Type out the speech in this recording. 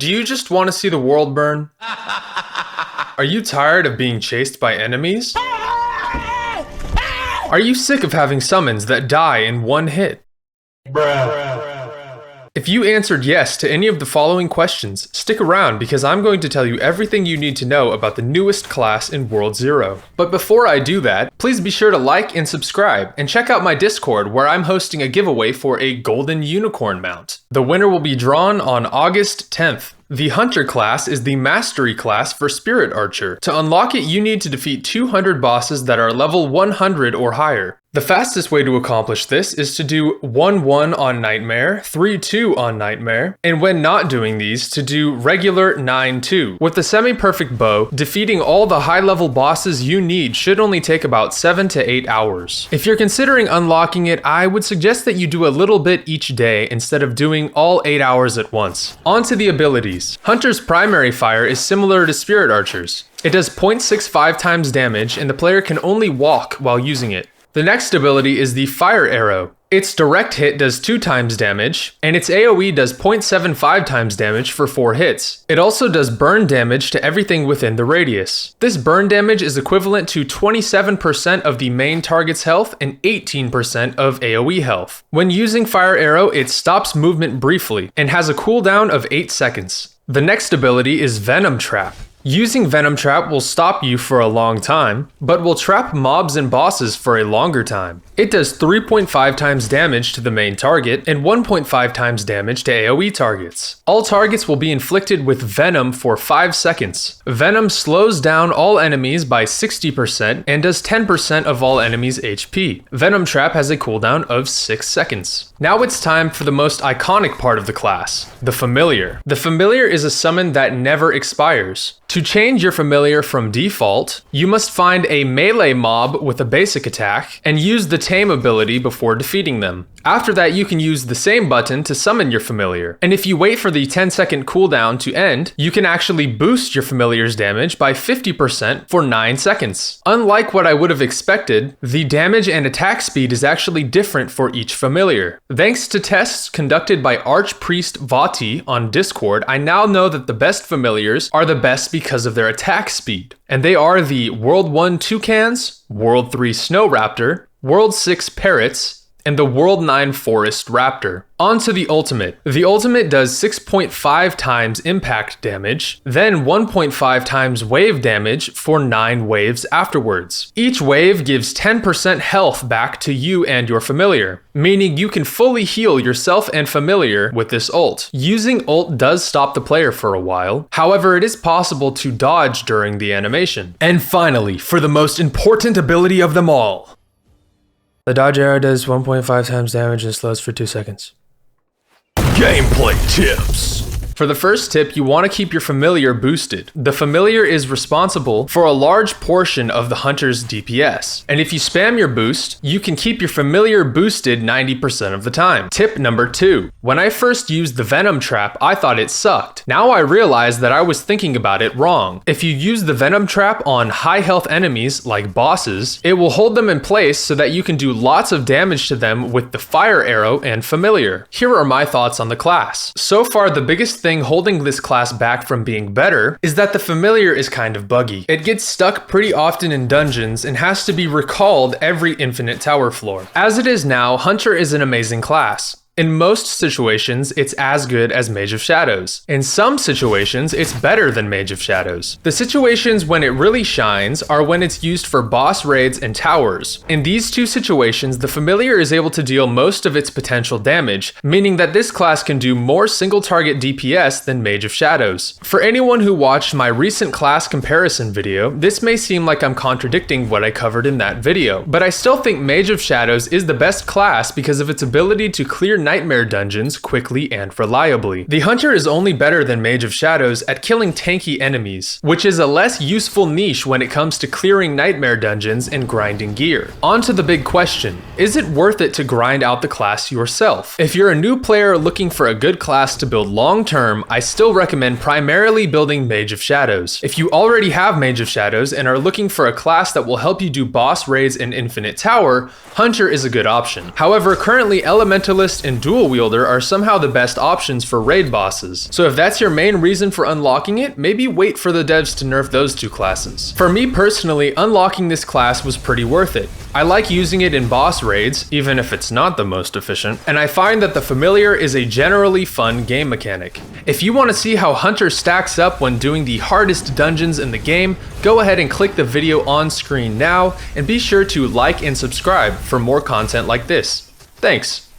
Do you just want to see the world burn? Are you tired of being chased by enemies? Are you sick of having summons that die in one hit? If you answered yes to any of the following questions, stick around because I'm going to tell you everything you need to know about the newest class in World Zero. But before I do that, please be sure to like and subscribe, and check out my Discord where I'm hosting a giveaway for a golden unicorn mount. The winner will be drawn on August 10th. The Hunter class is the mastery class for Spirit Archer. To unlock it, you need to defeat 200 bosses that are level 100 or higher. The fastest way to accomplish this is to do 1-1 on Nightmare, 3-2 on Nightmare, and when not doing these, to do regular 9-2. With the semi-perfect bow, defeating all the high-level bosses you need should only take about 7 to 8 hours. If you're considering unlocking it, I would suggest that you do a little bit each day instead of doing all 8 hours at once. On to the abilities. Hunter's primary fire is similar to Spirit Archer's. It does 0.65 times damage, and the player can only walk while using it. The next ability is the Fire Arrow. Its direct hit does 2 times damage, and its AoE does 0.75 times damage for 4 hits. It also does burn damage to everything within the radius. This burn damage is equivalent to 27% of the main target's health and 18% of AoE health. When using Fire Arrow, it stops movement briefly, and has a cooldown of 8 seconds. The next ability is Venom Trap. Using Venom Trap will stop you for a long time, but will trap mobs and bosses for a longer time. It does 3.5 times damage to the main target and 1.5 times damage to AoE targets. All targets will be inflicted with Venom for 5 seconds. Venom slows down all enemies by 60% and does 10% of all enemies' HP. Venom Trap has a cooldown of 6 seconds. Now it's time for the most iconic part of the class, the Familiar. The Familiar is a summon that never expires. To change your Familiar from default, you must find a melee mob with a basic attack and use the Tame ability before defeating them. After that, you can use the same button to summon your Familiar. And if you wait for the 10-second cooldown to end, you can actually boost your Familiar's damage by 50% for 9 seconds. Unlike what I would have expected, the damage and attack speed is actually different for each Familiar. Thanks to tests conducted by Archpriest Vati on Discord, I now know that the best Familiars are the best because of their attack speed. And they are the World 1 Toucans, World 3 Snow Raptor, World 6 Parrots, and the World 9 Forest Raptor. On to the ultimate. The ultimate does 6.5 times impact damage, then 1.5 times wave damage for 9 waves afterwards. Each wave gives 10% health back to you and your Familiar, meaning you can fully heal yourself and Familiar with this ult. Using ult does stop the player for a while, however it is possible to dodge during the animation. And finally, for the most important ability of them all. The dodge arrow does 1.5 times damage and slows for 2 seconds. Gameplay tips. For the first tip, you want to keep your Familiar boosted. The Familiar is responsible for a large portion of the Hunter's DPS. And if you spam your boost, you can keep your Familiar boosted 90% of the time. Tip number 2. When I first used the Venom Trap, I thought it sucked. Now I realize that I was thinking about it wrong. If you use the Venom Trap on high health enemies, like bosses, it will hold them in place so that you can do lots of damage to them with the Fire Arrow and Familiar. Here are my thoughts on the class. So far, the biggest thing holding this class back from being better is that the Familiar is kind of buggy. It gets stuck pretty often in dungeons and has to be recalled every infinite tower floor. As it is now, Hunter is an amazing class. In most situations, it's as good as Mage of Shadows. In some situations, it's better than Mage of Shadows. The situations when it really shines are when it's used for boss raids and towers. In these two situations, the Familiar is able to deal most of its potential damage, meaning that this class can do more single target DPS than Mage of Shadows. For anyone who watched my recent class comparison video, this may seem like I'm contradicting what I covered in that video, but I still think Mage of Shadows is the best class because of its ability to clear nightmare dungeons quickly and reliably. The Hunter is only better than Mage of Shadows at killing tanky enemies, which is a less useful niche when it comes to clearing nightmare dungeons and grinding gear. On to the big question, is it worth it to grind out the class yourself? If you're a new player looking for a good class to build long term, I still recommend primarily building Mage of Shadows. If you already have Mage of Shadows and are looking for a class that will help you do boss raids and infinite tower, Hunter is a good option. However, currently Elementalist and Dual Wielder are somehow the best options for raid bosses. So if that's your main reason for unlocking it, maybe wait for the devs to nerf those two classes. For me personally, unlocking this class was pretty worth it. I like using it in boss raids, even if it's not the most efficient, and I find that the Familiar is a generally fun game mechanic. If you want to see how Hunter stacks up when doing the hardest dungeons in the game, go ahead and click the video on screen now, and be sure to like and subscribe for more content like this. Thanks!